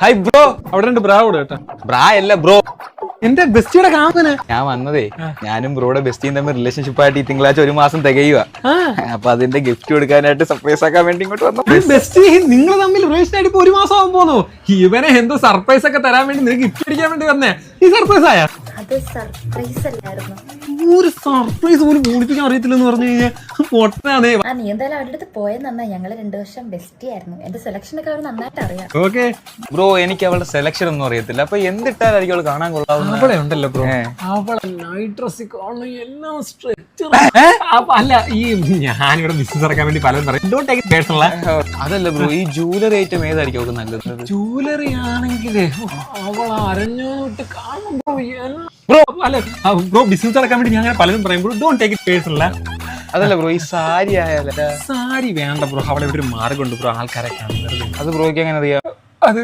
Hi bro. അവിടെ ഉണ്ട് ബ്രാ കൂടെ കേട്ടോ. ബ്രാ അല്ല ബ്രോ, എന്റെ ബെസ്റ്റിയുടെ കാമന്. ഞാൻ വന്നതേ ഞാനും ബ്രോയുടെ ബെസ്റ്റിയും തമ്മിൽ റിലേഷൻഷിപ്പ് ആയിട്ട് ഈ തിങ്കളാഴ്ച 1 മാസം തികയുക. അപ്പൊ അതിന്റെ ഗിഫ്റ്റ് കൊടുക്കാനായിട്ട് സർപ്രൈസ് ആക്കാൻ വേണ്ടി ഇങ്ങോട്ട് വന്നു. ബെസ്റ്റ്, നിങ്ങൾ തമ്മിൽ റിലേഷൻ ആയിട്ട് 1 മാസം ആവാൻ പോന്നു. ഇവനെ എന്തോ സർപ്രൈസ് ഒക്കെ തരാൻ വേണ്ടി നിനക്ക് ഗിഫ്റ്റ് അടിക്കാൻ വേണ്ടി വന്നേ. ഈ സർപ്രൈസ് ആയ അത് സർപ്രൈസ് അല്ലായിരുന്നു. ഒരു സർപ്രൈസ് പോലും പൂളിപ്പിക്കാൻ അറിയത്തില്ലെന്ന് പറഞ്ഞു കഴിഞ്ഞാൽ പൊട്ടാണേ. നീ എന്തായാലും അവരുടെ അടുത്ത് പോയത് നന്നായി. ഞങ്ങള് 2 വർഷം ബെസ്റ്റി ആയിരുന്നു. എന്റെ സെലക്ഷൻ ഒക്കെ അവർ നന്നായിട്ട് അറിയാം. ഓക്കെ ബ്രോ, എനിക്ക് അവളുടെ സെലക്ഷൻ ഒന്നും അറിയത്തില്ല. അപ്പൊ എന്തിട്ടാലായിരിക്കും അവള് കാണാൻ കൊള്ളാവുന്ന? അവളെ ഉണ്ടല്ലോ ബ്രോ, അവളെ നൈറ്റ് ഡ്രസ് കാണുന്ന എല്ലാം സ്ട്രെച്ചർ. അല്ല, ഈ ഞാനിവിടെ ബിസിനസ് ഇറക്കാൻ വേണ്ടി പലരും പറയും ഡോണ്ട് ടേക്ക് ഇറ്റ് പേഴ്സണൽ. അതല്ല ബ്രോ, ഈ ജൂവലറി ഐറ്റം ഏതായിരിക്കും അവൾക്ക് നല്ലത്? ജൂവലറി ആണെങ്കിലേ അവൾ അരഞ്ഞോട്ട് കാണും ബ്രോ. ബ്രോ അല്ല ബ്രോ, ബിസിനസ് ഇറക്കാൻ വേണ്ടി ഞാൻ പലരും പറയും bro don't take it personal. അതല്ല ബ്രോ, ഈ സാരി ആയാലേ? സാരി വേണ്ട ബ്രോ, അവിടെ ഒരു മാർഗമുണ്ട് ബ്രോ, ആൾക്കാരെ കാണുന്നത്. അത് ബ്രോയ്ക്ക് എങ്ങനെ അറിയാം? അത്